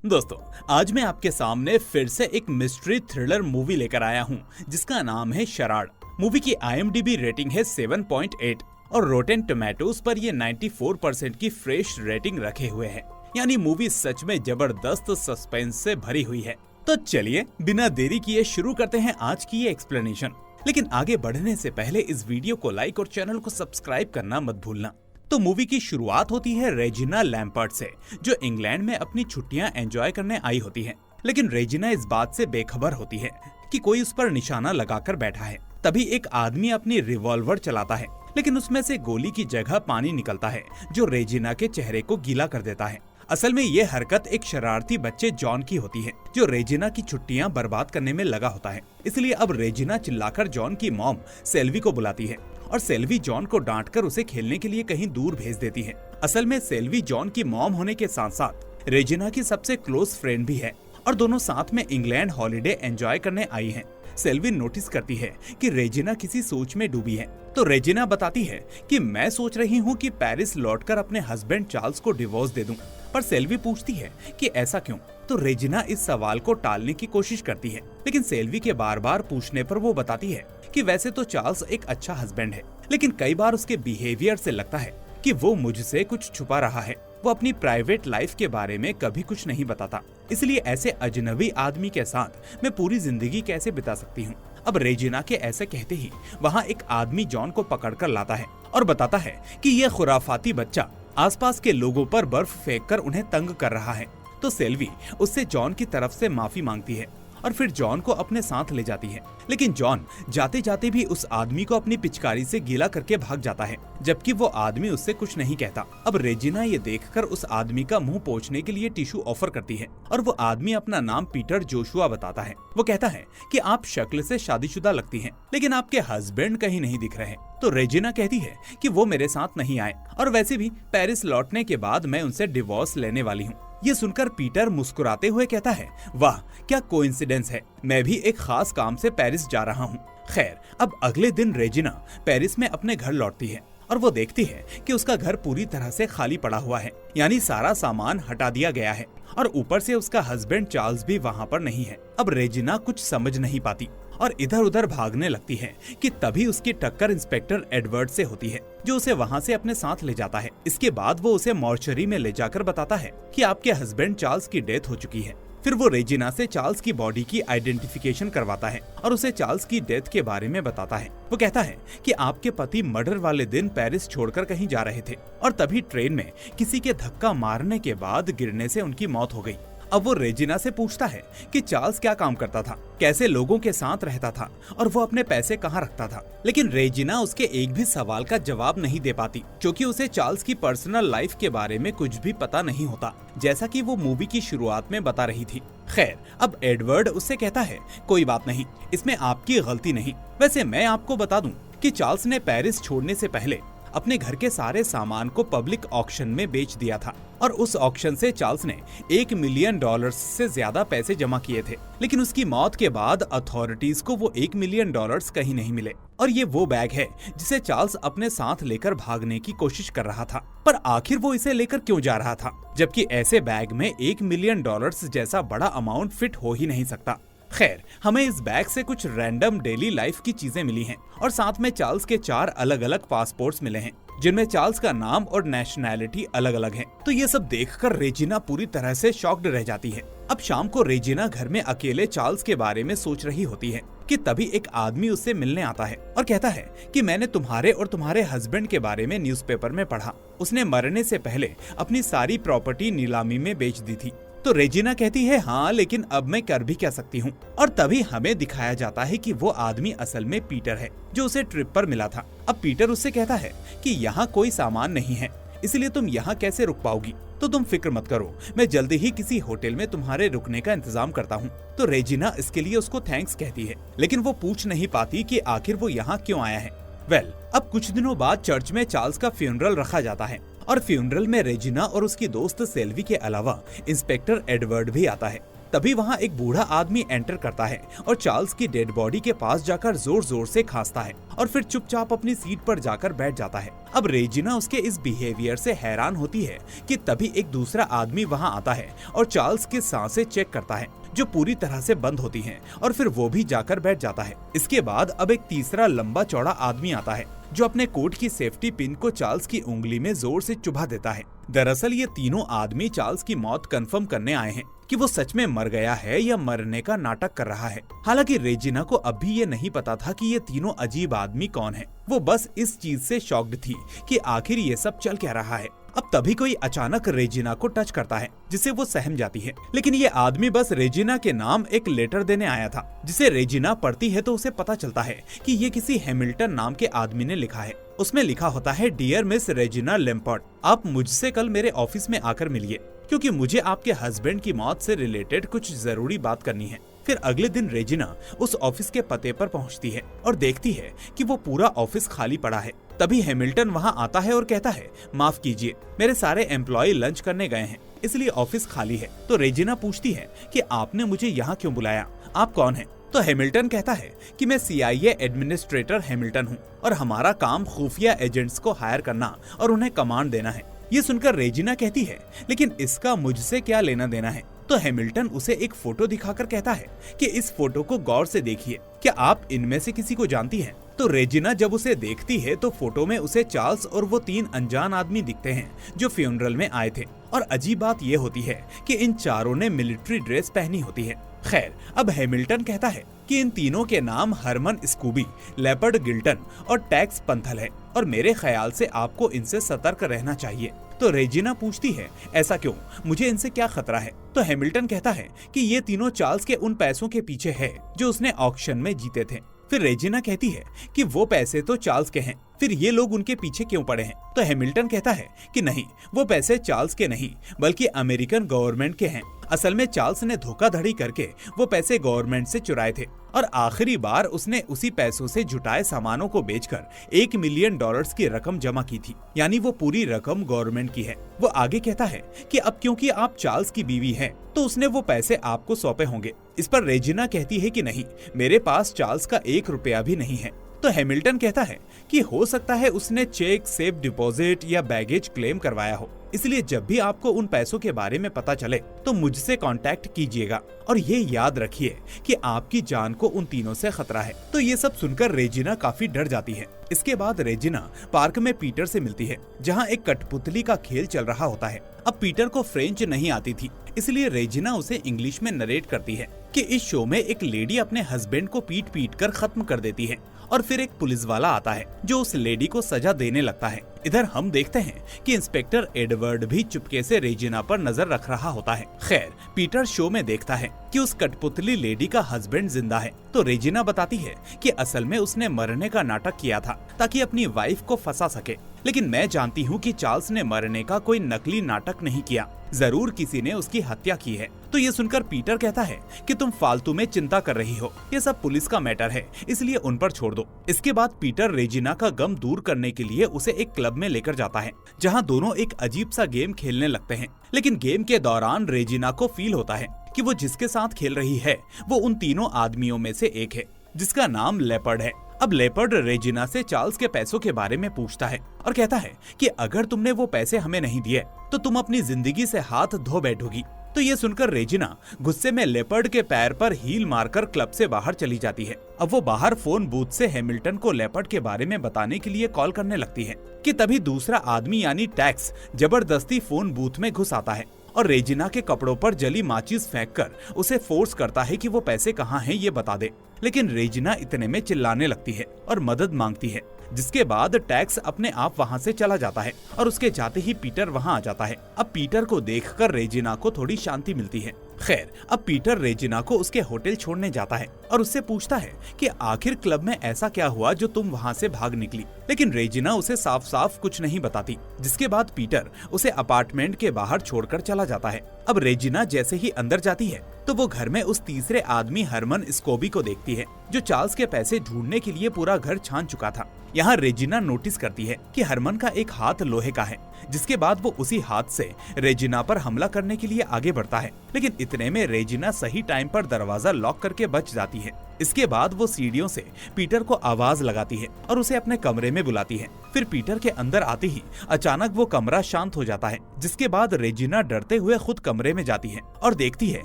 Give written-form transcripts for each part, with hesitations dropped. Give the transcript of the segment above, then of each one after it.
दोस्तों, आज मैं आपके सामने फिर से एक मिस्ट्री थ्रिलर मूवी लेकर आया हूँ जिसका नाम है शराड। मूवी की IMDb रेटिंग है 7.8 और रोटेन टोमेटोज पर ये 94% की फ्रेश रेटिंग रखे हुए है। यानी मूवी सच में जबरदस्त सस्पेंस से भरी हुई है। तो चलिए बिना देरी किए शुरू करते हैं आज की ये एक्सप्लेनेशन। लेकिन आगे बढ़ने से पहले इस वीडियो को लाइक और चैनल को सब्सक्राइब करना मत भूलना। तो मूवी की शुरुआत होती है रेजिना लैम्पर्ट से, जो इंग्लैंड में अपनी छुट्टियां एंजॉय करने आई होती है। लेकिन रेजिना इस बात से बेखबर होती है कि कोई उस पर निशाना लगाकर बैठा है। तभी एक आदमी अपनी रिवॉल्वर चलाता है, लेकिन उसमें से गोली की जगह पानी निकलता है जो रेजिना के चेहरे को गीला कर देता है। असल में ये हरकत एक शरारती बच्चे जॉन की होती है, जो रेजिना की छुट्टियां बर्बाद करने में लगा होता है। इसलिए अब रेजिना चिल्लाकर जॉन की मॉम सेल्वी को बुलाती है और सेल्वी जॉन को डांटकर उसे खेलने के लिए कहीं दूर भेज देती है। असल में सेल्वी जॉन की मॉम होने के साथ साथ रेजिना की सबसे क्लोज फ्रेंड भी है और दोनों साथ में इंग्लैंड हॉलिडे एंजॉय करने आई हैं। सेल्वी नोटिस करती है कि रेजिना किसी सोच में डूबी है, तो रेजिना बताती है कि मैं सोच रही हूँ कि पेरिस लौटकर अपने हस्बैंड चार्ल्स को डिवोर्स दे दूं। पर सेल्वी पूछती है कि ऐसा क्यों, तो रेजिना इस सवाल को टालने की कोशिश करती है। लेकिन सेल्वी के बार बार पूछने पर वो बताती है कि वैसे तो चार्ल्स एक अच्छा हस्बैंड है, लेकिन कई बार उसके बिहेवियर से लगता है कि वो मुझसे कुछ छुपा रहा है। वो अपनी प्राइवेट लाइफ के बारे में कभी कुछ नहीं बताता, इसलिए ऐसे अजनबी आदमी के साथ मैं पूरी जिंदगी कैसे बिता सकती हूँ। अब रेजिना के ऐसे कहते ही वहाँ एक आदमी जॉन को पकड़कर लाता है और बताता है कि ये खुराफाती बच्चा आसपास के लोगों पर बर्फ फेंककर उन्हें तंग कर रहा है। तो सेल्वी उससे जॉन की तरफ से माफी मांगती है और फिर जॉन को अपने साथ ले जाती है। लेकिन जॉन जाते जाते भी उस आदमी को अपनी पिचकारी से गीला करके भाग जाता है, जबकि वो आदमी उससे कुछ नहीं कहता। अब रेजिना ये देखकर उस आदमी का मुंह पोंछने के लिए टिश्यू ऑफर करती है और वो आदमी अपना नाम पीटर जोशुआ बताता है। वो कहता है कि आप शक्ल से शादीशुदा लगती हैं, लेकिन आपके हस्बैंड कहीं नहीं दिख रहे। तो रेजिना कहती है कि वो मेरे साथ नहीं आए और वैसे भी पेरिस लौटने के बाद मैं उनसे डिवोर्स लेने वाली हूँ। ये सुनकर पीटर मुस्कुराते हुए कहता है, वाह क्या कोइंसिडेंस है, मैं भी एक खास काम से पेरिस जा रहा हूँ। खैर, अब अगले दिन रेजिना पेरिस में अपने घर लौटती है और वो देखती है कि उसका घर पूरी तरह से खाली पड़ा हुआ है, यानी सारा सामान हटा दिया गया है और ऊपर से उसका हस्बैंड चार्ल्स भी वहाँ पर नहीं है। अब रेजिना कुछ समझ नहीं पाती और इधर उधर भागने लगती है कि तभी उसकी टक्कर इंस्पेक्टर एडवर्ड से होती है, जो उसे वहाँ से अपने साथ ले जाता है। इसके बाद वो उसे मॉर्चरी में ले जाकर बताता है कि आपके हस्बैंड चार्ल्स की डेथ हो चुकी है। फिर वो रेजिना से चार्ल्स की बॉडी की आइडेंटिफिकेशन करवाता है और उसे चार्ल्स की डेथ के बारे में बताता है। वो कहता है कि आपके पति मर्डर वाले दिन पेरिस छोड़कर कहीं जा रहे थे और तभी ट्रेन में किसी के धक्का मारने के बाद गिरने से उनकी मौत हो गई। अब वो रेजिना से पूछता है कि चार्ल्स क्या काम करता था, कैसे लोगों के साथ रहता था और वो अपने पैसे कहाँ रखता था। लेकिन रेजिना उसके एक भी सवाल का जवाब नहीं दे पाती, क्योंकि उसे चार्ल्स की पर्सनल लाइफ के बारे में कुछ भी पता नहीं होता, जैसा कि वो मूवी की शुरुआत में बता रही थी। खैर, अब एडवर्ड उससे कहता है, कोई बात नहीं, इसमें आपकी गलती नहीं। वैसे मैं आपको बता दूं कि चार्ल्स ने पेरिस छोड़ने से पहले अपने घर के सारे सामान को पब्लिक ऑक्शन में बेच दिया था और उस ऑक्शन से चार्ल्स ने $1 मिलियन से ज्यादा पैसे जमा किए थे। लेकिन उसकी मौत के बाद अथॉरिटीज को वो $1 मिलियन कहीं नहीं मिले और ये वो बैग है जिसे चार्ल्स अपने साथ लेकर भागने की कोशिश कर रहा था। पर आखिर वो इसे लेकर क्यों जा रहा था, जबकि ऐसे बैग में $1 मिलियन जैसा बड़ा अमाउंट फिट हो ही नहीं सकता। खैर, हमें इस बैग से कुछ रैंडम डेली लाइफ की चीजें मिली हैं और साथ में चार्ल्स के 4 अलग अलग पासपोर्ट्स मिले हैं, जिनमें चार्ल्स का नाम और नेशनैलिटी अलग अलग है। तो ये सब देखकर रेजिना पूरी तरह से शॉक्ड रह जाती है। अब शाम को रेजिना घर में अकेले चार्ल्स के बारे में सोच रही होती है कि तभी एक आदमी उससे मिलने आता है और कहता है कि मैंने तुम्हारे और तुम्हारे हस्बैंड के बारे में न्यूज़पेपर में पढ़ा, उसने मरने से पहले अपनी सारी प्रॉपर्टी नीलामी में बेच दी थी। तो रेजिना कहती है, हाँ, लेकिन अब मैं कर भी क्या सकती हूँ। और तभी हमें दिखाया जाता है कि वो आदमी असल में पीटर है, जो उसे ट्रिप पर मिला था। अब पीटर उससे कहता है कि यहाँ कोई सामान नहीं है, इसलिए तुम यहाँ कैसे रुक पाओगी, तो तुम फिक्र मत करो, मैं जल्दी ही किसी होटल में तुम्हारे रुकने का इंतजाम करता हूँ। तो रेजिना इसके लिए उसको थैंक्स कहती है, लेकिन वो पूछ नहीं पाती कि आखिर वो यहाँ क्यों आया है। अब कुछ दिनों बाद चर्च में चार्ल्स का फ्यूनरल रखा जाता है और फ्यूनरल में रेजिना और उसकी दोस्त सेल्वी के अलावा इंस्पेक्टर एडवर्ड भी आता है। तभी वहाँ एक बूढ़ा आदमी एंटर करता है और चार्ल्स की डेड बॉडी के पास जाकर जोर जोर से खांसता है और फिर चुपचाप अपनी सीट पर जाकर बैठ जाता है। अब रेजिना उसके इस बिहेवियर से हैरान होती है कि तभी एक दूसरा आदमी वहाँ आता है और चार्ल्स की सांसें चेक करता है जो पूरी तरह से बंद होती हैं, और फिर वो भी जाकर बैठ जाता है। इसके बाद अब एक तीसरा लंबा चौड़ा आदमी आता है जो अपने कोट की सेफ्टी पिन को चार्ल्स की उंगली में जोर से चुभा देता है। दरअसल ये तीनों आदमी चार्ल्स की मौत कंफर्म करने आए हैं कि वो सच में मर गया है या मरने का नाटक कर रहा है। हालांकि रेजिना को अब भी ये नहीं पता था कि ये तीनों अजीब आदमी कौन है। वो बस इस चीज से शॉक्ड थी कि आखिर ये सब चल क्या रहा है। अब तभी कोई अचानक रेजिना को टच करता है जिसे वो सहम जाती है, लेकिन ये आदमी बस रेजिना के नाम एक लेटर देने आया था जिसे रेजिना पढ़ती है तो उसे पता चलता है कि ये किसी हैमिल्टन नाम के आदमी ने लिखा है। उसमें लिखा होता है, डियर मिस रेजिना लैम्पर्ट, आप मुझसे कल मेरे ऑफिस में आकर मिलिए क्योंकि मुझे आपके हस्बैंड की मौत से रिलेटेड कुछ जरूरी बात करनी है। फिर अगले दिन रेजिना उस ऑफिस के पते पर पहुंचती है और देखती है कि वो पूरा ऑफिस खाली पड़ा है। तभी हैमिल्टन वहां आता है और कहता है, माफ कीजिए, मेरे सारे एम्प्लॉय लंच करने गए हैं इसलिए ऑफिस खाली है। तो रेजिना पूछती है कि आपने मुझे यहाँ क्यों बुलाया, आप कौन हैं? तो हैमिल्टन कहता है कि मैं CIA एडमिनिस्ट्रेटर हैमिल्टन हूँ और हमारा काम खुफिया एजेंट्स को हायर करना और उन्हें कमांड देना है। ये सुनकर रेजिना कहती है, लेकिन इसका मुझसे क्या लेना देना है? तो हैमिल्टन उसे एक फोटो दिखाकर कहता है कि इस फोटो को गौर से देखिए, क्या आप इनमें से किसी को जानती हैं? तो रेजिना जब उसे देखती है तो फोटो में उसे चार्ल्स और वो 3 अनजान आदमी दिखते हैं जो फ्यूनरल में आए थे। और अजीब बात ये होती है कि इन चारों ने मिलिट्री ड्रेस पहनी होती है। खैर, अब हैमिल्टन कहता है कि इन तीनों के नाम हरमन स्कूबी, लेपर्ड गिल्टन और टैक्स पंथल है और मेरे ख्याल से आपको इनसे सतर्क रहना चाहिए। तो रेजिना पूछती है, ऐसा क्यों, मुझे इनसे क्या खतरा है? तो हैमिल्टन कहता है कि ये तीनों चार्ल्स के उन पैसों के पीछे है जो उसने ऑक्शन में जीते थे। फिर रेजिना कहती है कि वो पैसे तो चार्ल्स के हैं, फिर ये लोग उनके पीछे क्यों पड़े हैं? तो हैमिल्टन कहता है कि नहीं, वो पैसे चार्ल्स के नहीं बल्कि अमेरिकन गवर्नमेंट के हैं। असल में चार्ल्स ने धोखाधड़ी करके वो पैसे गवर्नमेंट से चुराए थे और आखिरी बार उसने उसी पैसों से जुटाए सामानों को बेचकर $1 मिलियन की रकम जमा की थी, यानी वो पूरी रकम गवर्नमेंट की है। वो आगे कहता है कि अब क्योंकि आप चार्ल्स की बीवी हैं, तो उसने वो पैसे आपको सौंपे होंगे। इस पर रेजिना कहती है कि नहीं, मेरे पास चार्ल्स का 1 रुपया भी नहीं है। तो हैमिल्टन कहता है कि हो सकता है उसने चेक, सेफ डिपॉजिट या बैगेज क्लेम करवाया हो, इसलिए जब भी आपको उन पैसों के बारे में पता चले तो मुझसे कांटेक्ट कीजिएगा और ये याद रखिए कि आपकी जान को उन तीनों से खतरा है। तो ये सब सुनकर रेजिना काफी डर जाती है। इसके बाद रेजिना पार्क में पीटर से मिलती है जहाँ एक कठपुतली का खेल चल रहा होता है। अब पीटर को फ्रेंच नहीं आती थी, इसलिए रेजिना उसे इंग्लिश में नरेट करती है कि इस शो में एक लेडी अपने हस्बैंड को पीट पीट कर खत्म कर देती है और फिर एक पुलिस वाला आता है जो उस लेडी को सजा देने लगता है। इधर हम देखते हैं कि इंस्पेक्टर एडवर्ड भी चुपके से रेजिना पर नजर रख रहा होता है। खैर, पीटर शो में देखता है कि उस कठपुतली लेडी का हस्बैंड जिंदा है। तो रेजिना बताती है कि असल में उसने मरने का नाटक किया था ताकि अपनी वाइफ को फंसा सके, लेकिन मैं जानती हूँ कि चार्ल्स ने मरने का कोई नकली नाटक नहीं किया, जरूर किसी ने उसकी हत्या की है। तो ये सुनकर पीटर कहता है कि तुम फालतू में चिंता कर रही हो, ये सब पुलिस का मैटर है, इसलिए उन पर छोड़ दो। इसके बाद पीटर रेजिना का गम दूर करने के लिए उसे एक क्लब में लेकर जाता है जहाँ दोनों एक अजीब सा गेम खेलने लगते हैं। लेकिन गेम के दौरान रेजिना को फील होता है कि वो जिसके साथ खेल रही है वो उन तीनों आदमियों में से एक है जिसका नाम लेपर्ड है। अब लेपर्ड रेजिना से चार्ल्स के पैसों के बारे में पूछता है और कहता है कि अगर तुमने वो पैसे हमें नहीं दिए तो तुम अपनी जिंदगी से हाथ धो बैठोगी। तो ये सुनकर रेजिना गुस्से में लेपर्ड के पैर पर हील मारकर क्लब से बाहर चली जाती है। अब वो बाहर फोन बूथ से हैमिल्टन को लेपर्ड के बारे में बताने के लिए कॉल करने लगती है कि तभी दूसरा आदमी यानी टैक्स जबरदस्ती फोन बूथ में घुस आता है और रेजिना के कपड़ों पर जली माचिस फेंककर उसे फोर्स करता है कि वो पैसे कहाँ हैं ये बता दे। लेकिन रेजिना इतने में चिल्लाने लगती है और मदद मांगती है, जिसके बाद टैक्स अपने आप वहाँ से चला जाता है और उसके जाते ही पीटर वहाँ आ जाता है। अब पीटर को देखकर रेजिना को थोड़ी शांति मिलती है। खैर, अब पीटर रेजिना को उसके होटल छोड़ने जाता है और उससे पूछता है कि आखिर क्लब में ऐसा क्या हुआ जो तुम वहाँ से भाग निकली। लेकिन रेजिना उसे साफ साफ कुछ नहीं बताती, जिसके बाद पीटर उसे अपार्टमेंट के बाहर छोड़कर चला जाता है। अब रेजिना जैसे ही अंदर जाती है तो वो घर में उस तीसरे आदमी हरमन स्कोबी को देखती है, जो चार्ल्स के पैसे ढूंढने के लिए पूरा घर छान चुका था। यहाँ रेजिना नोटिस करती है कि हरमन का एक हाथ लोहे का है, जिसके बाद वो उसी हाथ से रेजिना पर हमला करने के लिए आगे बढ़ता है। लेकिन इतने में रेजिना सही टाइम पर दरवाजा लॉक करके बच जाती है। इसके बाद वो सीढ़ियों से पीटर को आवाज लगाती है और उसे अपने कमरे में बुलाती है। फिर पीटर के अंदर आते ही अचानक वो कमरा शांत हो जाता है, जिसके बाद रेजिना डरते हुए खुद कमरे में जाती है और देखती है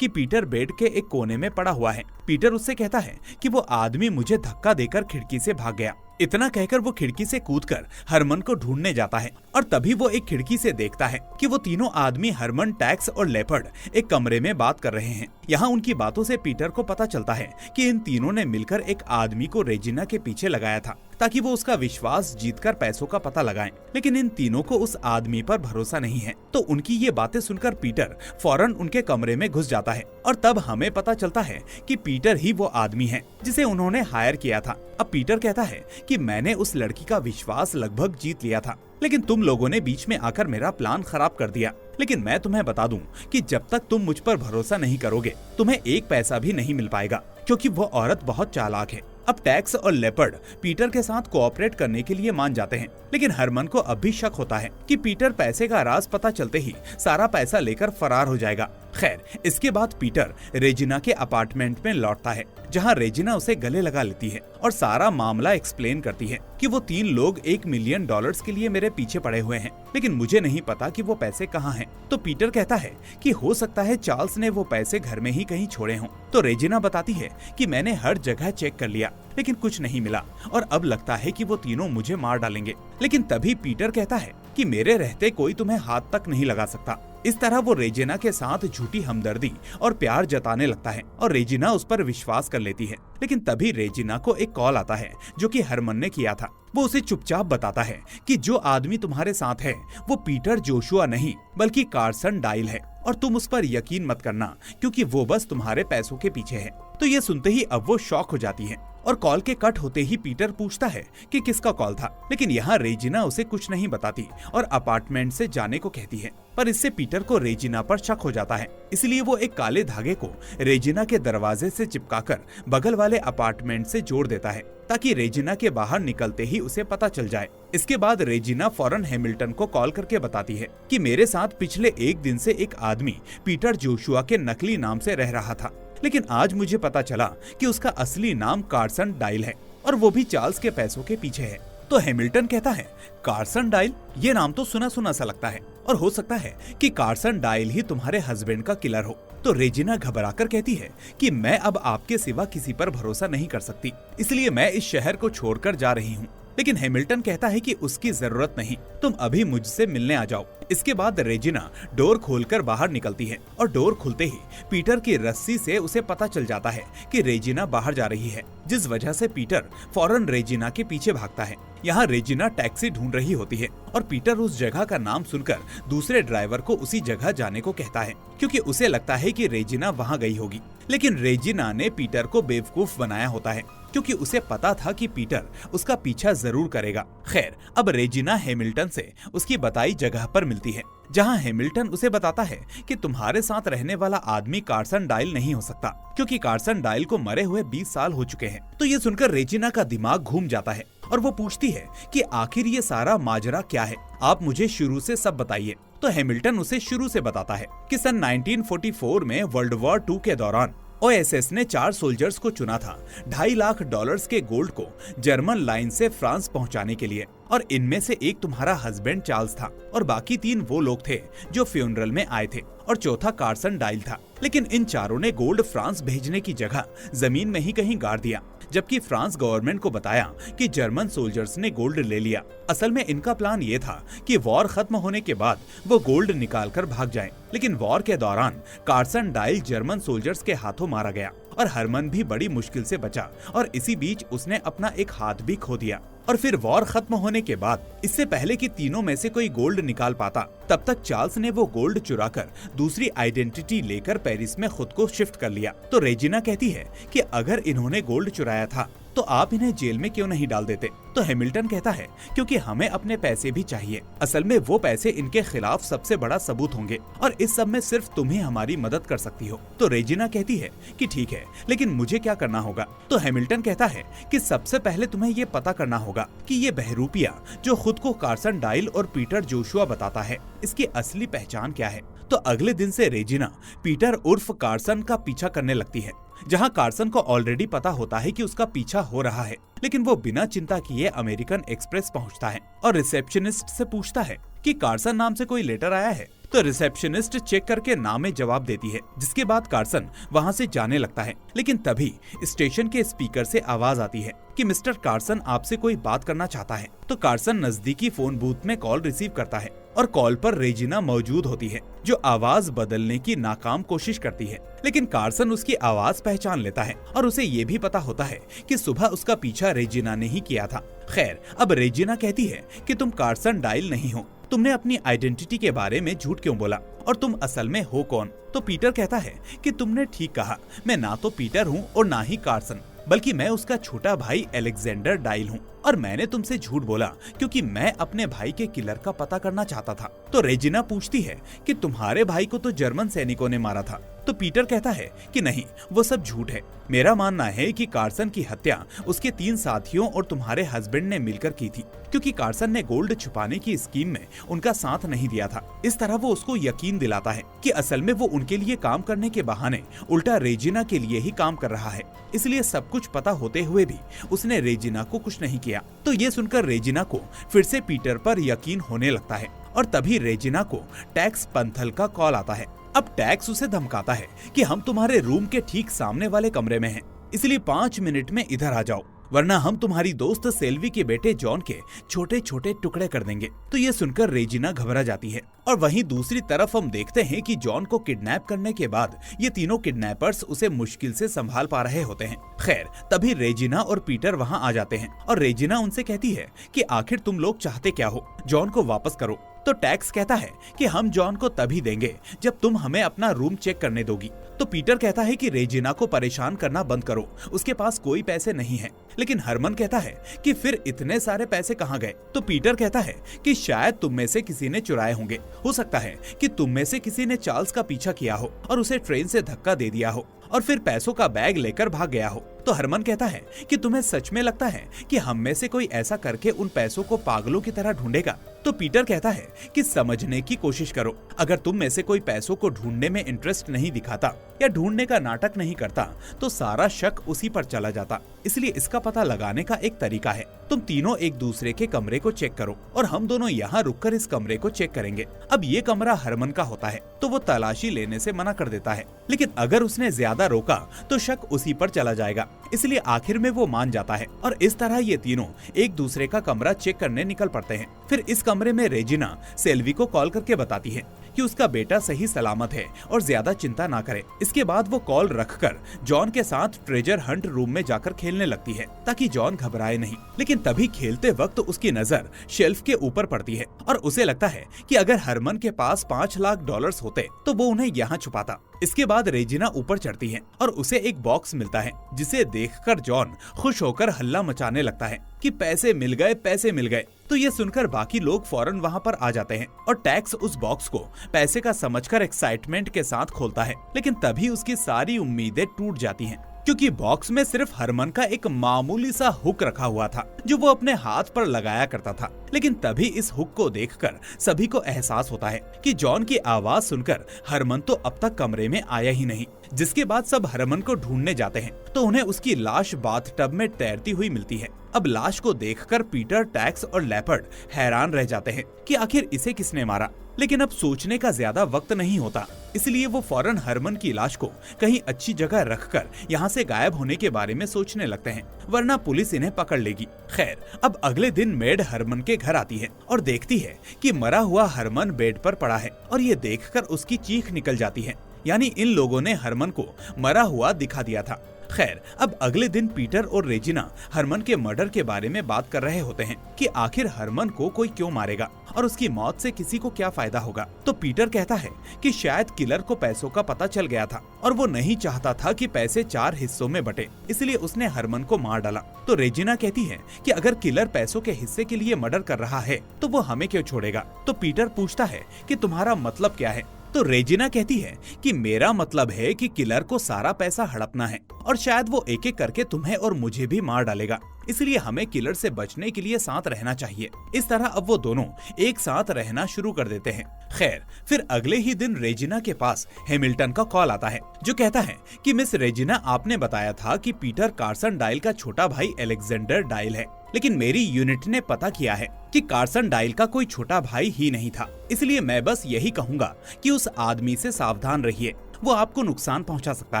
कि पीटर बेड के एक कोने में पड़ा हुआ है। पीटर उससे कहता है कि वो आदमी मुझे धक्का देकर खिड़की से भाग गया। इतना कहकर वो खिड़की से कूदकर हरमन को ढूंढने जाता है और तभी वो एक खिड़की से देखता है कि वो तीनों आदमी हरमन, टैक्स और लेपर्ड एक कमरे में बात कर रहे हैं। यहाँ उनकी बातों से पीटर को पता चलता है कि इन तीनों ने मिलकर एक आदमी को रेजिना के पीछे लगाया था ताकि वो उसका विश्वास जीतकर पैसों का पता लगाएं। लेकिन इन तीनों को उस आदमी पर भरोसा नहीं है। तो उनकी ये बातें सुनकर पीटर फौरन उनके कमरे में घुस जाता है और तब हमें पता चलता है कि पीटर ही वो आदमी है जिसे उन्होंने हायर किया था। अब पीटर कहता है कि मैंने उस लड़की का विश्वास लगभग जीत लिया था, लेकिन तुम लोगों ने बीच में आकर मेरा प्लान खराब कर दिया। लेकिन मैं तुम्हें बता दूं कि जब तक तुम मुझ पर भरोसा नहीं करोगे तुम्हें एक पैसा भी नहीं मिल पाएगा, क्योंकि वो औरत बहुत चालाक है। अब टैक्स और लेपर्ड पीटर के साथ कोऑपरेट करने के लिए मान जाते हैं, लेकिन हरमन को अब भी शक होता है कि पीटर पैसे का राज पता चलते ही सारा पैसा लेकर फरार हो जाएगा। खैर, इसके बाद पीटर रेजिना के अपार्टमेंट में लौटता है, जहां रेजिना उसे गले लगा लेती है और सारा मामला एक्सप्लेन करती है कि वो 3 लोग $1 मिलियन के लिए मेरे पीछे पड़े हुए हैं, लेकिन मुझे नहीं पता कि वो पैसे कहाँ हैं। तो पीटर कहता है कि हो सकता है चार्ल्स ने वो पैसे घर में ही कहीं छोड़े हों। तो रेजिना बताती है कि मैंने हर जगह चेक कर लिया, लेकिन कुछ नहीं मिला और अब लगता है कि वो तीनों मुझे मार डालेंगे। लेकिन तभी पीटर कहता है कि मेरे रहते कोई तुम्हें हाथ तक नहीं लगा सकता। इस तरह वो रेजिना के साथ झूठी हमदर्दी और प्यार जताने लगता है और रेजिना उस पर विश्वास कर लेती है। लेकिन तभी रेजिना को एक कॉल आता है जो कि हरमन ने किया था। वो उसे चुपचाप बताता है कि जो आदमी तुम्हारे साथ है वो पीटर जोशुआ नहीं बल्कि कार्सन डाइल है और तुम उस पर यकीन मत करना, क्योंकि वो बस तुम्हारे पैसों के पीछे है। तो ये सुनते ही अब वो शॉक हो जाती है और कॉल के कट होते ही पीटर पूछता है कि किसका कॉल था, लेकिन यहाँ रेजिना उसे कुछ नहीं बताती और अपार्टमेंट से जाने को कहती है। पर इससे पीटर को रेजिना पर शक हो जाता है, इसलिए वो एक काले धागे को रेजिना के दरवाजे से चिपकाकर बगल वाले अपार्टमेंट से जोड़ देता है ताकि रेजिना के बाहर निकलते ही उसे पता चल जाए। इसके बाद रेजिना फौरन हैमिल्टन को कॉल करके बताती है कि मेरे साथ पिछले एक दिन से एक आदमी पीटर जोशुआ के नकली नाम से रह रहा था, लेकिन आज मुझे पता चला कि उसका असली नाम कार्सन डाइल है और वो भी चार्ल्स के पैसों के पीछे है। तो हैमिल्टन कहता है, कार्सन डाइल, ये नाम तो सुना सुना सा लगता है और हो सकता है कि कार्सन डाइल ही तुम्हारे हस्बैंड का किलर हो। तो रेजिना घबराकर कहती है कि मैं अब आपके सिवा किसी पर भरोसा नहीं कर सकती, इसलिए मैं इस शहर को छोड़कर जा रही हूँ। लेकिन हैमिल्टन कहता है कि उसकी जरूरत नहीं, तुम अभी मुझसे मिलने आ जाओ। इसके बाद रेजिना डोर खोलकर बाहर निकलती है और डोर खुलते ही पीटर की रस्सी से उसे पता चल जाता है कि रेजिना बाहर जा रही है, जिस वजह से पीटर फौरन रेजिना के पीछे भागता है। यहाँ रेजिना टैक्सी ढूंढ रही होती है और पीटर उस जगह का नाम सुनकर दूसरे ड्राइवर को उसी जगह जाने को कहता है, क्योंकि उसे लगता है कि रेजिना वहाँ गई होगी। लेकिन रेजिना ने पीटर को बेवकूफ बनाया होता है, क्योंकि उसे पता था कि पीटर उसका पीछा जरूर करेगा। खैर, अब रेजिना हैमिल्टन से उसकी बताई जगह पर मिलती है, जहां हैमिल्टन उसे बताता है कि तुम्हारे साथ रहने वाला आदमी कार्सन डाइल नहीं हो सकता, क्योंकि कार्सन डाइल को मरे हुए 20 साल हो चुके हैं। तो ये सुनकर रेजिना का दिमाग घूम जाता है और वो पूछती है कि आखिर ये सारा माजरा क्या है, आप मुझे शुरू से सब बताइए। तो हैमिल्टन उसे शुरू से बताता है कि सन 1944 में वर्ल्ड वॉर 2 के दौरान ओएसएस ने 4 सोल्जर्स को चुना था $2.5 लाख के गोल्ड को जर्मन लाइन से फ्रांस पहुंचाने के लिए, और इनमें से एक तुम्हारा हस्बैंड चार्ल्स था और बाकी 3 वो लोग थे जो फ्यूनरल में आए थे और चौथा कार्सन डाइल था। लेकिन इन चारों ने गोल्ड फ्रांस भेजने की जगह जमीन में ही कहीं गाड़ दिया, जबकि फ्रांस गवर्नमेंट को बताया कि जर्मन सोल्जर्स ने गोल्ड ले लिया। असल में इनका प्लान ये था कि वॉर खत्म होने के बाद वो गोल्ड निकाल कर भाग जाएं। लेकिन वॉर के दौरान कार्सन डाइल जर्मन सोल्जर्स के हाथों मारा गया और हरमन भी बड़ी मुश्किल से बचा, और इसी बीच उसने अपना एक हाथ भी खो दिया। और फिर वॉर खत्म होने के बाद, इससे पहले कि तीनों में से कोई गोल्ड निकाल पाता, तब तक चार्ल्स ने वो गोल्ड चुराकर दूसरी आइडेंटिटी लेकर पेरिस में खुद को शिफ्ट कर लिया। तो रेजिना कहती है कि अगर इन्होंने गोल्ड चुराया था तो आप इन्हें जेल में क्यों नहीं डाल देते? तो हैमिल्टन कहता है क्योंकि हमें अपने पैसे भी चाहिए। असल में वो पैसे इनके खिलाफ सबसे बड़ा सबूत होंगे और इस सब में सिर्फ तुम ही हमारी मदद कर सकती हो। तो रेजिना कहती है कि ठीक है, लेकिन मुझे क्या करना होगा? तो हैमिल्टन कहता है कि सबसे पहले तुम्हें ये पता करना होगा कि ये बहरूपिया जो खुद को कार्सन डाइल और पीटर जोशुआ बताता है, इसकी असली पहचान क्या है। तो अगले दिन से रेजिना पीटर उर्फ कार्सन का पीछा करने लगती है, जहां कार्सन को ऑलरेडी पता होता है कि उसका पीछा हो रहा है, लेकिन वो बिना चिंता किए अमेरिकन एक्सप्रेस पहुंचता है और रिसेप्शनिस्ट से पूछता है कि कार्सन नाम से कोई लेटर आया है। तो रिसेप्शनिस्ट चेक करके नाम में जवाब देती है, जिसके बाद कार्सन वहां से जाने लगता है। लेकिन तभी स्टेशन के स्पीकर से आवाज आती है कि मिस्टर कार्सन आपसे कोई बात करना चाहता है। तो कार्सन नजदीकी फोन बूथ में कॉल रिसीव करता है और कॉल पर रेजिना मौजूद होती है, जो आवाज बदलने की नाकाम कोशिश करती है। लेकिन कार्सन उसकी आवाज पहचान लेता है और उसे ये भी पता होता है कि सुबह उसका पीछा रेजिना ने ही किया था। खैर, अब रेजिना कहती है कि तुम कार्सन डाइल नहीं हो, तुमने अपनी आइडेंटिटी के बारे में झूठ क्यों बोला और तुम असल में हो कौन? तो पीटर कहता है कि तुमने ठीक कहा, मैं ना तो पीटर हूँ और ना ही कार्सन, बल्कि मैं उसका छोटा भाई अलेक्जेंडर डाइल हूँ और मैंने तुमसे झूठ बोला क्योंकि मैं अपने भाई के किलर का पता करना चाहता था। तो रेजिना पूछती है कि तुम्हारे भाई को तो जर्मन सैनिकों ने मारा था। तो पीटर कहता है कि नहीं, वो सब झूठ है। मेरा मानना है कि कार्सन की हत्या उसके 3 साथियों और तुम्हारे हस्बैंड ने मिलकर की थी, क्योंकि कार्सन ने गोल्ड छुपाने की स्कीम में उनका साथ नहीं दिया था। इस तरह वो उसको यकीन दिलाता है कि असल में वो उनके लिए काम करने के बहाने उल्टा रेजिना के लिए ही काम कर रहा है। इसलिए सब कुछ पता होते हुए भी उसने रेजिना को कुछ नहीं किया। तो ये सुनकर रेजिना को फिर से पीटर पर यकीन होने लगता है और तभी रेजिना को टैक्स पंथल का कॉल आता है। अब टैक्स उसे धमकाता है कि हम तुम्हारे रूम के ठीक सामने वाले कमरे में हैं, इसलिए 5 मिनट में इधर आ जाओ, वरना हम तुम्हारी दोस्त सेल्वी के बेटे जॉन के छोटे छोटे टुकड़े कर देंगे। तो ये सुनकर रेजिना घबरा जाती है और वहीं दूसरी तरफ हम देखते हैं कि जॉन को किडनैप करने के बाद ये तीनों किडनैपर्स उसे मुश्किल से संभाल पा रहे होते हैं। खैर, तभी रेजिना और पीटर वहाँ आ जाते हैं और रेजिना उनसे कहती है कि आखिर तुम लोग चाहते क्या हो, जॉन को वापस करो। तो टैक्स कहता है कि हम जॉन को तभी देंगे जब तुम हमें अपना रूम चेक करने दोगी। तो पीटर कहता है कि रेजिना को परेशान करना बंद करो, उसके पास कोई पैसे नहीं है। लेकिन हरमन कहता है कि फिर इतने सारे पैसे कहाँ गए? तो पीटर कहता है कि शायद तुम में से किसी ने चुराए होंगे, हो सकता है कि तुम में से किसी ने चार्ल्स का पीछा किया हो और उसे ट्रेन से धक्का दे दिया हो और फिर पैसों का बैग लेकर भाग गया हो। तो हरमन कहता है कि तुम्हें सच में लगता है कि हम में से कोई ऐसा करके उन पैसों को पागलों की तरह ढूंढेगा? तो पीटर कहता है कि समझने की कोशिश करो, अगर तुम में से कोई पैसों को ढूंढने में इंटरेस्ट नहीं दिखाता या ढूंढने का नाटक नहीं करता तो सारा शक उसी पर चला जाता। इसलिए इसका पता लगाने का एक तरीका है, तुम तीनों एक दूसरे के कमरे को चेक करो और हम दोनों यहाँ रुककर इस कमरे को चेक करेंगे। अब ये कमरा हरमन का होता है तो वो तलाशी लेने से मना कर देता है, लेकिन अगर उसने ज्यादा रोका तो शक उसी पर चला जाएगा, इसलिए आखिर में वो मान जाता है और इस तरह ये तीनों एक दूसरे का कमरा चेक करने निकल पड़ते हैं। फिर इस कमरे में रेजिना सेल्वी को कॉल करके बताती है कि उसका बेटा सही सलामत है और ज्यादा चिंता ना करे। इसके बाद वो कॉल रखकर जॉन के साथ ट्रेजर हंट रूम में जाकर खेलने लगती है ताकि जॉन घबराए नहीं। लेकिन तभी खेलते वक्त उसकी नजर शेल्फ के ऊपर पड़ती है और उसे लगता है कि अगर हरमन के पास $5 लाख होते तो वो उन्हें यहाँ छुपाता। इसके बाद रेजिना ऊपर चढ़ती है और उसे एक बॉक्स मिलता है, जिसे देखकर जॉन खुश होकर हल्ला मचाने लगता है कि पैसे मिल गए, पैसे मिल गए। तो ये सुनकर बाकी लोग फौरन वहाँ पर आ जाते हैं और टैक्स उस बॉक्स को पैसे का समझकर एक्साइटमेंट के साथ खोलता है। लेकिन तभी उसकी सारी उम्मीदें टूट जाती हैं, क्योंकि बॉक्स में सिर्फ हरमन का एक मामूली सा हुक रखा हुआ था जो वो अपने हाथ पर लगाया करता था। लेकिन तभी इस हुक को देखकर सभी को एहसास होता है कि जॉन की आवाज सुनकर हरमन तो अब तक कमरे में आया ही नहीं। जिसके बाद सब हरमन को ढूंढने जाते हैं तो उन्हें उसकी लाश बाथटब में तैरती हुई मिलती है। अब लाश को देखकर पीटर, टैक्स और लेपर्ड हैरान रह जाते हैं कि आखिर इसे किसने मारा। लेकिन अब सोचने का ज्यादा वक्त नहीं होता, इसलिए वो फौरन हरमन की लाश को कहीं अच्छी जगह रखकर यहाँ से गायब होने के बारे में सोचने लगते हैं, वरना पुलिस इन्हें पकड़ लेगी। खैर, अब अगले दिन मेड हरमन के घर आती है और देखती है कि मरा हुआ हरमन बेड पर पड़ा है और ये देखकर उसकी चीख निकल जाती है, यानी इन लोगों ने हरमन को मरा हुआ दिखा दिया था। खैर, अब अगले दिन पीटर और रेजिना हरमन के मर्डर के बारे में बात कर रहे होते हैं कि आखिर हरमन को कोई क्यों मारेगा और उसकी मौत से किसी को क्या फायदा होगा। तो पीटर कहता है कि शायद किलर को पैसों का पता चल गया था और वो नहीं चाहता था कि पैसे 4 हिस्सों में बटे, इसलिए उसने हरमन को मार डाला। तो रेजिना कहती है कि अगर किलर पैसों के हिस्से के लिए मर्डर कर रहा है तो वो हमें क्यों छोड़ेगा। तो पीटर पूछता है कि तुम्हारा मतलब क्या है। तो रेजिना कहती है कि मेरा मतलब है कि किलर को सारा पैसा हड़पना है और शायद वो एक एक करके तुम्हें और मुझे भी मार डालेगा, इसलिए हमें किलर से बचने के लिए साथ रहना चाहिए। इस तरह अब वो दोनों एक साथ रहना शुरू कर देते हैं। खैर, फिर अगले ही दिन रेजिना के पास हैमिल्टन का कॉल आता है जो कहता है कि मिस रेजिना, आपने बताया था कि पीटर कार्सन डायल का छोटा भाई अलेक्जेंडर डायल है, लेकिन मेरी यूनिट ने पता किया है कि कार्सन डायल का कोई छोटा भाई ही नहीं था, इसलिए मैं बस यही कहूँगा कि उस आदमी से सावधान रहिए, वो आपको नुकसान पहुंचा सकता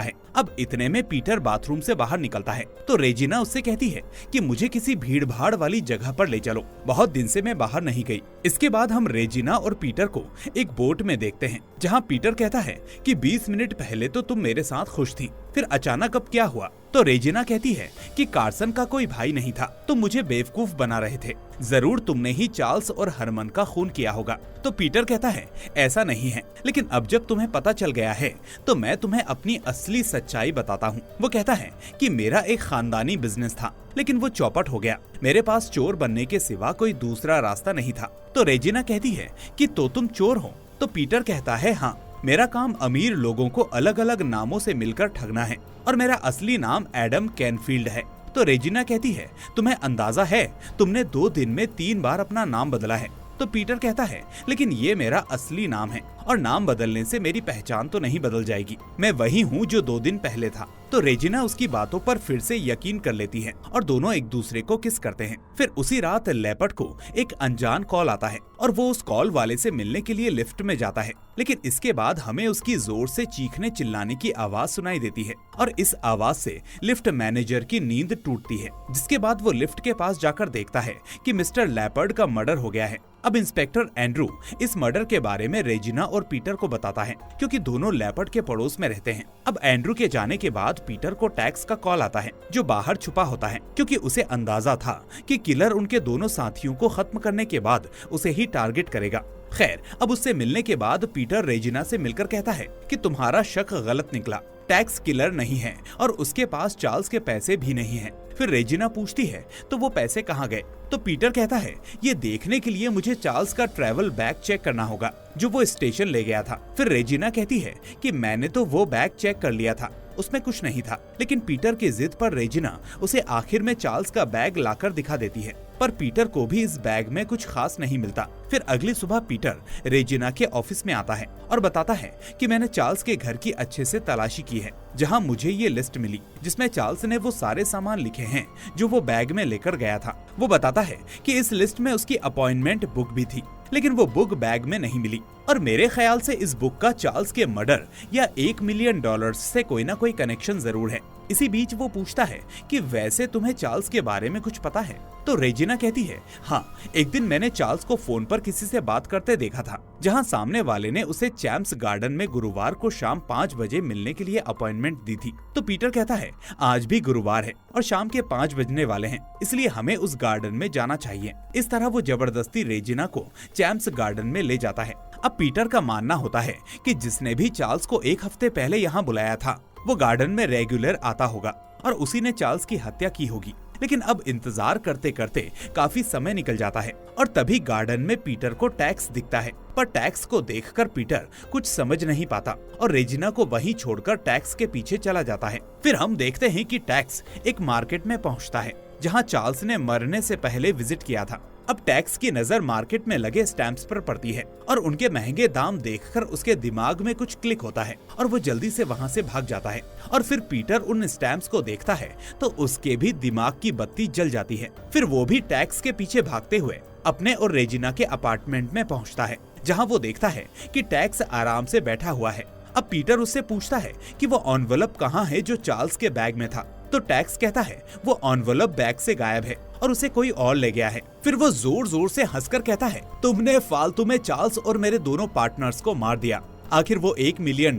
है। अब इतने में पीटर बाथरूम से बाहर निकलता है तो रेजिना उससे कहती है कि मुझे किसी भीड़ भाड़ वाली जगह पर ले चलो, बहुत दिन से मैं बाहर नहीं गई। इसके बाद हम रेजिना और पीटर को एक बोट में देखते हैं जहां पीटर कहता है कि 20 मिनट पहले तो तुम मेरे साथ खुश थी, फिर अचानक अब क्या हुआ। तो रेजिना कहती है कि कार्सन का कोई भाई नहीं था, तुम मुझे बेवकूफ बना रहे थे, जरूर तुमने ही चार्ल्स और हरमन का खून किया होगा। तो पीटर कहता है ऐसा नहीं है, लेकिन अब जब तुम्हें पता चल गया है तो मैं तुम्हें अपनी असली सच्चाई बताता हूँ। वो कहता है कि मेरा एक खानदानी बिजनेस था, लेकिन वो चौपट हो गया, मेरे पास चोर बनने के सिवा कोई दूसरा रास्ता नहीं था। तो रेजिना कहती है कि तो तुम चोर हो। तो पीटर कहता है हाँ, मेरा काम अमीर लोगों को अलग अलग नामों से मिलकर ठगना है और मेरा असली नाम एडम कैनफील्ड है। तो रेजिना कहती है तुम्हें अंदाजा है तुमने 2 दिन में 3 बार अपना नाम बदला है। तो पीटर कहता है लेकिन ये मेरा असली नाम है और नाम बदलने से मेरी पहचान तो नहीं बदल जाएगी, मैं वही हूँ जो 2 दिन पहले था। तो रेजिना उसकी बातों पर फिर से यकीन कर लेती है और दोनों एक दूसरे को किस करते हैं। फिर उसी रात लेपर्ड को एक अनजान कॉल आता है और वो उस कॉल वाले से मिलने के लिए लिफ्ट में जाता है, लेकिन इसके बाद हमें उसकी जोर से चीखने चिल्लाने की आवाज सुनाई देती है और इस आवाज से लिफ्ट मैनेजर की नींद टूटती है, जिसके बाद वो लिफ्ट के पास जाकर देखता है कि मिस्टर लेपर्ड का मर्डर हो गया है। अब इंस्पेक्टर एंड्रू इस मर्डर के बारे में रेजिना और पीटर को बताता है क्योंकि दोनों लेपर्ड के पड़ोस में रहते हैं। अब एंड्रू के जाने के बाद पीटर को टैक्स का कॉल आता है जो बाहर छुपा होता है क्योंकि उसे अंदाजा था कि किलर उनके दोनों साथियों को खत्म करने के बाद उसे ही टारगेट करेगा। खैर, अब उससे मिलने के बाद पीटर रेजिना से मिलकर कहता है कि तुम्हारा शक गलत निकला, टैक्स किलर नहीं है और उसके पास चार्ल्स के पैसे भी नहीं हैं। फिर रेजिना पूछती है तो वो पैसे कहाँ गए। तो पीटर कहता है ये देखने के लिए मुझे चार्ल्स का ट्रैवल बैग चेक करना होगा जो वो स्टेशन ले गया था। फिर रेजिना कहती है कि मैंने तो वो बैग चेक कर लिया था, उसमें कुछ नहीं था, लेकिन पीटर की जिद पर रेजिना उसे आखिर में चार्ल्स का बैग लाकर दिखा देती है, पर पीटर को भी इस बैग में कुछ खास नहीं मिलता। फिर अगली सुबह पीटर रेजिना के ऑफिस में आता है और बताता है कि मैंने चार्ल्स के घर की अच्छे से तलाशी की है, जहां मुझे ये लिस्ट मिली जिसमें चार्ल्स ने वो सारे सामान लिखे हैं जो वो बैग में लेकर गया था। वो बताता है कि इस लिस्ट में उसकी अपॉइंटमेंट बुक भी थी, लेकिन वो बुक बैग में नहीं मिली और मेरे ख्याल से इस बुक का चार्ल्स के मर्डर या $1 मिलियन से कोई ना कोई कनेक्शन जरूर है। इसी बीच वो पूछता है कि वैसे तुम्हें चार्ल्स के बारे में कुछ पता है। तो रेजिना कहती है हाँ, एक दिन मैंने चार्ल्स को फोन पर किसी से बात करते देखा था, जहां सामने वाले ने उसे चैम्प्स गार्डन में गुरुवार को शाम 5 बजे मिलने के लिए अपॉइंटमेंट दी थी। तो पीटर कहता है आज भी गुरुवार है और शाम के 5 बजने वाले हैं, इसलिए हमें उस गार्डन में जाना चाहिए। इस तरह वो जबरदस्ती रेजिना को चैम्प्स गार्डन में ले जाता है। अब पीटर का मानना होता है कि जिसने भी चार्ल्स को 1 हफ्ते पहले यहाँ बुलाया था वो गार्डन में रेगुलर आता होगा और उसी ने चार्ल्स की हत्या की होगी। लेकिन अब इंतजार करते करते काफी समय निकल जाता है और तभी गार्डन में पीटर को टैक्स दिखता है, पर टैक्स को देखकर पीटर कुछ समझ नहीं पाता और रेजिना को वहीं छोड़कर टैक्स के पीछे चला जाता है। फिर हम देखते हैं कि टैक्स एक मार्केट में पहुंचता है जहां चार्ल्स ने मरने से पहले विजिट किया था। अब टैक्स की नजर मार्केट में लगे स्टैम्प्स पर पड़ती है और उनके महंगे दाम देखकर उसके दिमाग में कुछ क्लिक होता है और वो जल्दी से वहां से भाग जाता है। और फिर पीटर उन स्टैम्प्स को देखता है तो उसके भी दिमाग की बत्ती जल जाती है। फिर वो भी टैक्स के पीछे भागते हुए अपने और रेजिना के अपार्टमेंट में पहुंचता है, जहां वो देखता है कि टैक्स आराम से बैठा हुआ है। अब पीटर उससे पूछता है कि वो एनवेलप कहाँ है जो चार्ल्स के बैग में था। तो टैक्स कहता है वो एनवेलप बैग से गायब है और उसे कोई और ले गया है। फिर वो जोर जोर से हंसकर कहता है तुमने फालतू में चार्ल्स और मेरे दोनों पार्टनर्स को मार दिया, आखिर वो $1 मिलियन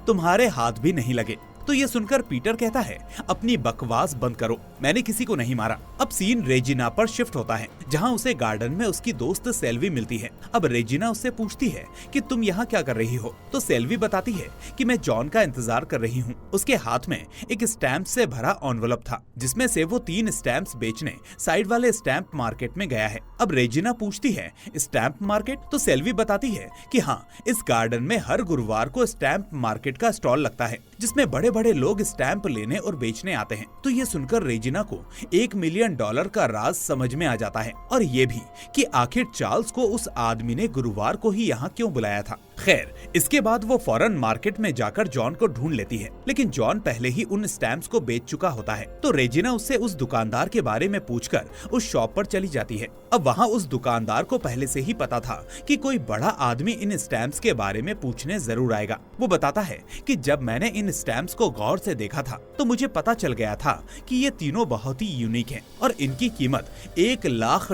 तुम्हारे हाथ भी नहीं लगे। तो ये सुनकर पीटर कहता है, अपनी बकवास बंद करो, मैंने किसी को नहीं मारा। अब सीन रेजिना पर शिफ्ट होता है, जहाँ उसे गार्डन में उसकी दोस्त सेल्वी मिलती है। अब रेजिना उससे पूछती है कि तुम यहाँ क्या कर रही हो, तो सेल्वी बताती है कि मैं जॉन का इंतजार कर रही हूँ। उसके हाथ में एक स्टैम्प से भरा एनवलप था, जिसमें से वो 3 स्टैम्प्स बेचने साइड वाले स्टैम्प मार्केट में गया है। अब रेजिना पूछती है, स्टैम्प मार्केट? तो सेल्वी बताती है कि हाँ, इस गार्डन में हर गुरुवार को स्टैम्प मार्केट का स्टॉल लगता है, जिसमें बड़े बड़े लोग स्टैम्प लेने और बेचने आते हैं। तो ये सुनकर रेजिना को $1 मिलियन का राज समझ में आ जाता है, और ये भी कि आखिर चार्ल्स को उस आदमी ने गुरुवार को ही यहाँ क्यों बुलाया था। खैर, इसके बाद वो फौरन मार्केट में जाकर जॉन को ढूंढ लेती है, लेकिन जॉन पहले ही उन स्टैम्प्स को बेच चुका होता है। तो रेजिना उससे उस दुकानदार के बारे में पूछकर उस शॉप पर चली जाती है। अब वहाँ उस दुकानदार को पहले से ही पता था कि कोई बड़ा आदमी इन स्टैम्प्स के बारे में पूछने जरूर आएगा। वो बताता है कि जब मैंने इन स्टैम्प्स को गौर से देखा था तो मुझे पता चल गया था कि ये तीनों बहुत ही यूनिक हैं और इनकी कीमत $1 लाख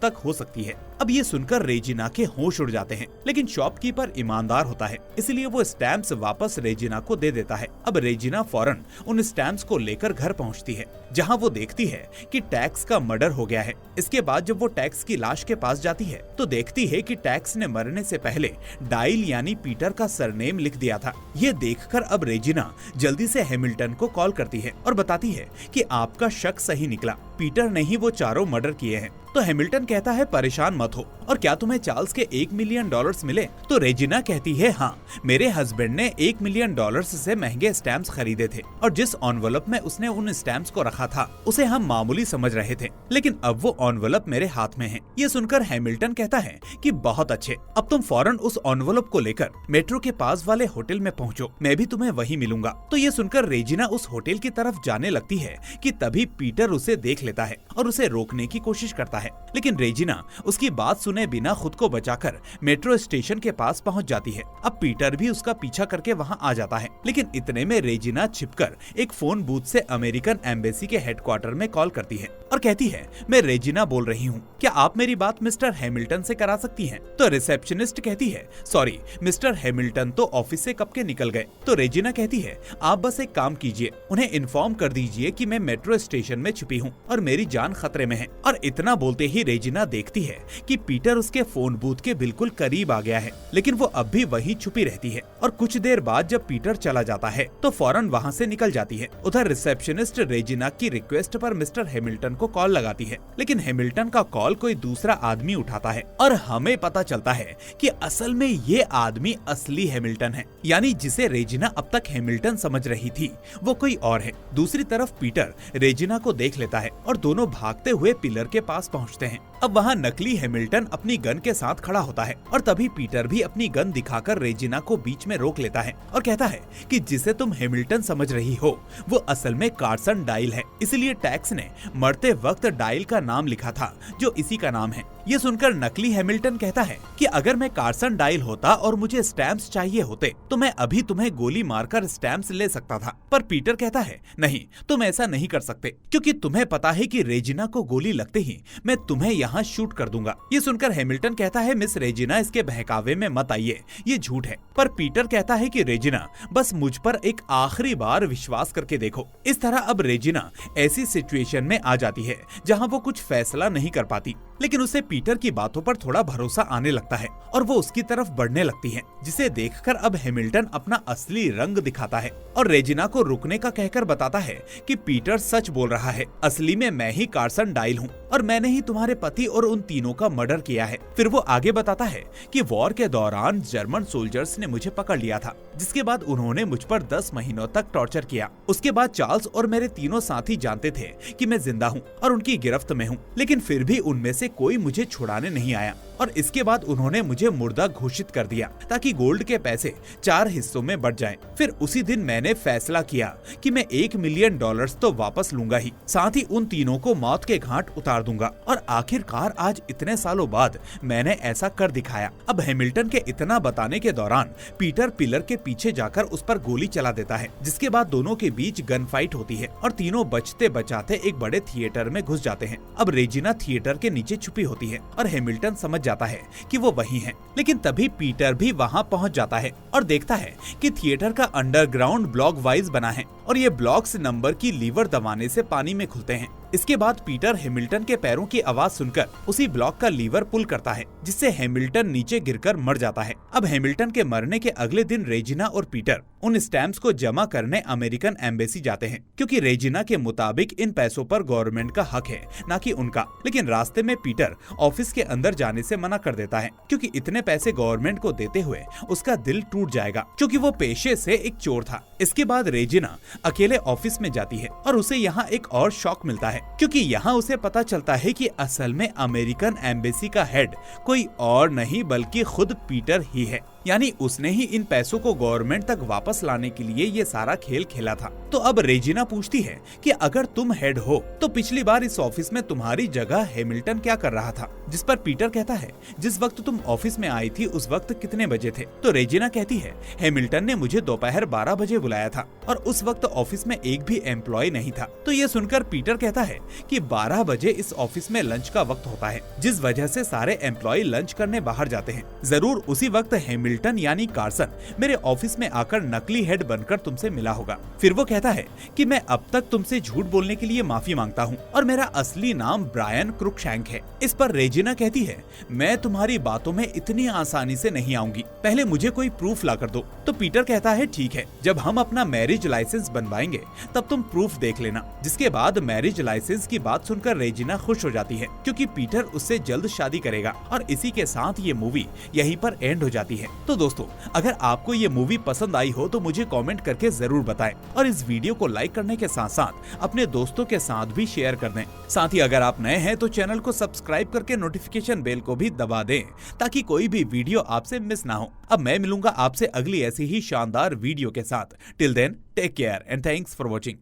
तक हो सकती है। अब ये सुनकर रेजिना के होश उड़ जाते हैं, लेकिन शॉपकीपर ईमानदार होता है, इसलिए वो स्टैम्प्स वापस रेजिना को दे देता है। अब रेजिना फौरन उन स्टैम्प्स को लेकर घर पहुंचती है, जहां वो देखती है कि टैक्स का मर्डर हो गया है। इसके बाद जब वो टैक्स की लाश के पास जाती है तो देखती है कि टैक्स ने मरने से पहले डाइल यानी पीटर का सरनेम लिख दिया था। ये देखकर अब रेजिना जल्दी से हैमिल्टन को कॉल करती है और बताती है कि आपका शक सही निकला, पीटर ने ही वो चारों मर्डर किए हैं। तो हैमिल्टन कहता है, परेशान मत हो, और क्या तुम्हें चार्ल्स के $1 मिलियन मिले? तो रेजिना कहती है, हाँ, मेरे हस्बैंड ने $1 मिलियन से महंगे स्टैम्प्स खरीदे थे, और जिस एनवलप में उसने उन स्टैम्प्स को रखा था उसे हम मामूली समझ रहे थे, लेकिन अब वो एनवलप मेरे हाथ में है। ये सुनकर हैमिल्टन कहता है कि बहुत अच्छे, अब तुम फौरन उस एनवलप को लेकर मेट्रो के पास वाले होटल में पहुँचो, मैं भी तुम्हें वहीं मिलूंगा। तो ये सुनकर रेजिना उस होटल की तरफ जाने लगती है कि तभी पीटर उसे देख लेता है और उसे रोकने की कोशिश करता है, लेकिन रेजिना उसकी बात सुने बिना खुद को बचाकर मेट्रो स्टेशन के पास पहुंच जाती है। अब पीटर भी उसका पीछा करके वहां आ जाता है, लेकिन इतने में रेजिना छिपकर एक फोन बूथ से अमेरिकन एम्बेसी के हेडक्वार्टर में कॉल करती है और कहती है, मैं रेजिना बोल रही हूँ, क्या आप मेरी बात मिस्टर हैमिल्टन से करा सकती हैं? तो रिसेप्शनिस्ट कहती है, सॉरी, मिस्टर हैमिल्टन तो ऑफिस से कब के निकल गए। तो रेजिना कहती है, आप बस एक काम कीजिए, उन्हें इन्फॉर्म कर दीजिए कि मैं मेट्रो स्टेशन में छुपी हूँ और मेरी जान खतरे में है। और इतना बोलते ही रेजिना देखती है कि पीटर उसके फोन बूथ के बिल्कुल करीब आ गया है, लेकिन वो अब भी वहीं छुपी रहती है। और कुछ देर बाद जब पीटर चला जाता है तो फौरन वहाँ से निकल जाती है। उधर रिसेप्शनिस्ट रेजिना की रिक्वेस्ट पर मिस्टर हैमिल्टन को कॉल लगाती है, लेकिन हैमिल्टन का कॉल कोई दूसरा आदमी उठाता है और हमें पता चलता है कि असल में ये आदमी असली हैमिल्टन है, यानी जिसे रेजिना अब तक हैमिल्टन समझ रही थी वो कोई और है। दूसरी तरफ पीटर रेजिना को देख लेता है और दोनों भागते हुए पिलर के पास पहुंचते हैं। अब वहाँ नकली हैमिल्टन अपनी गन के साथ खड़ा होता है और तभी पीटर भी अपनी गन दिखाकर रेजिना को बीच में रोक लेता है और कहता है कि जिसे तुम हैमिल्टन समझ रही हो वो असल में कार्सन डाइल है, इसलिए टैक्स ने मरते वक्त डाइल का नाम लिखा था जो इसी का नाम है। ये सुनकर नकली हैमिल्टन कहता है कि अगर मैं कार्सन डाइल होता और मुझे स्टैम्प्स चाहिए होते तो मैं अभी तुम्हें गोली मारकर स्टैम्प्स ले सकता था, पर पीटर कहता है, नहीं, तुम ऐसा नहीं कर सकते, क्योंकि तुम्हें पता है कि रेजिना को गोली लगते ही मैं तुम्हें यहाँ शूट कर दूंगा। ये सुनकर हैमिल्टन कहता है, मिस रेजिना, इसके बहकावे में मत आइए, ये झूठ है। पर पीटर कहता है कि रेजिना, बस मुझ पर एक आखिरी बार विश्वास करके देखो। इस तरह अब रेजिना ऐसी सिचुएशन में आ जाती है जहाँ वो कुछ फैसला नहीं कर पाती, लेकिन उसे पीटर की बातों पर थोड़ा भरोसा आने लगता है और वो उसकी तरफ बढ़ने लगती है, जिसे देखकर अब हैमिल्टन अपना असली रंग दिखाता है और रेजिना को रुकने का कहकर बताता है कि पीटर सच बोल रहा है, असली में मैं ही कार्सन डाइल हूँ और मैंने ही तुम्हारे पति और उन तीनों का मर्डर किया है। फिर वो आगे बताता है कि वॉर के दौरान जर्मन सोल्जर्स ने मुझे पकड़ लिया था, जिसके बाद उन्होंने मुझ पर 10 महीनों तक टॉर्चर किया। उसके बाद चार्ल्स और मेरे तीनों साथी जानते थे कि मैं जिंदा हूँ और उनकी गिरफ्त में हूँ, लेकिन फिर भी उनमें से कोई मुझे छुड़ाने नहीं आया और इसके बाद उन्होंने मुझे मुर्दा घोषित कर दिया ताकि गोल्ड के पैसे 4 हिस्सों में बढ़ जाएं। फिर उसी दिन मैंने फैसला किया कि मैं $1 मिलियन तो वापस लूंगा ही, साथ ही उन तीनों को मौत के घाट उतार दूंगा और आखिरकार आज इतने सालों बाद मैंने ऐसा कर दिखाया। अब हैमिल्टन के इतना बताने के दौरान पीटर पिलर के पीछे जाकर उस पर गोली चला देता है, जिसके बाद दोनों के बीच गन फाइट होती है और तीनों बचते बचाते एक बड़े थिएटर में घुस जाते हैं। अब रेजिना थिएटर के नीचे छुपी होती है और हैमिल्टन समझ जाता है कि वो वही हैं। लेकिन तभी पीटर भी वहां पहुंच जाता है और देखता है कि थिएटर का अंडरग्राउंड ब्लॉक वाइज बना है और ये ब्लॉक्स नंबर की लीवर दबाने से पानी में खुलते हैं। इसके बाद पीटर हैमिल्टन के पैरों की आवाज सुनकर उसी ब्लॉक का लीवर पुल करता है, जिससे हैमिल्टन नीचे गिरकर मर जाता है। अब हैमिल्टन के मरने के अगले दिन रेजिना और पीटर उन स्टैम्प्स को जमा करने अमेरिकन एम्बेसी जाते हैं, क्योंकि रेजिना के मुताबिक इन पैसों पर गवर्नमेंट का हक है, न कि उनका। लेकिन रास्ते में पीटर ऑफिस के अंदर जाने से मना कर देता है, क्योंकि इतने पैसे गवर्नमेंट को देते हुए उसका दिल टूट जाएगा, क्योंकि वो पेशे से एक चोर था। इसके बाद रेजिना अकेले ऑफिस में जाती है और उसे यहाँ एक और शॉक मिलता है, क्योंकि यहाँ उसे पता चलता है कि असल में अमेरिकन एम्बेसी का हेड कोई और नहीं बल्कि खुद पीटर ही है। यानी उसने ही इन पैसों को गवर्नमेंट तक वापस लाने के लिए ये सारा खेल खेला था। तो अब रेजिना पूछती है कि अगर तुम हेड हो तो पिछली बार इस ऑफिस में तुम्हारी जगह हैमिल्टन क्या कर रहा था? जिस पर पीटर कहता है, जिस वक्त तुम ऑफिस में आई थी उस वक्त कितने बजे थे? तो रेजिना कहती है, हैमिल्टन ने मुझे दोपहर 12 बजे बुलाया था और उस वक्त ऑफिस में एक भी एम्प्लॉय नहीं था। तो ये सुनकर पीटर कहता है कि 12 बजे इस ऑफिस में लंच का वक्त होता है, जिस वजह से सारे एम्प्लॉय लंच करने बाहर जाते हैं। जरूर उसी वक्त हैमिल्टन यानी कार्सन मेरे ऑफिस में आकर नकली हेड बनकर तुमसे मिला होगा। फिर वो कहता है कि मैं अब तक तुमसे झूठ बोलने के लिए माफी मांगता हूँ और मेरा असली नाम ब्रायन क्रुकशैंक है। इस पर रेजिना कहती है, मैं तुम्हारी बातों में इतनी आसानी से नहीं आऊंगी, पहले मुझे कोई प्रूफ ला कर दो। तो पीटर कहता है, ठीक है, जब हम अपना मैरिज लाइसेंस बनवाएंगे तब तुम प्रूफ देख लेना। जिसके बाद मैरिज लाइसेंस की बात सुनकर रेजिना खुश हो जाती है, क्योंकि पीटर उससे जल्द शादी करेगा। और इसी के साथ ये मूवी यहीं पर एंड हो जाती है। तो दोस्तों, अगर आपको ये मूवी पसंद आई हो तो मुझे कमेंट करके जरूर बताएं और इस वीडियो को लाइक करने के साथ साथ अपने दोस्तों के साथ भी शेयर कर दें। साथ ही अगर आप नए हैं तो चैनल को सब्सक्राइब करके नोटिफिकेशन बेल को भी दबा दें, ताकि कोई भी वीडियो आपसे मिस ना हो। अब मैं मिलूंगा आपसे अगली ऐसी ही शानदार वीडियो के साथ। Till then, take care and thanks for watching.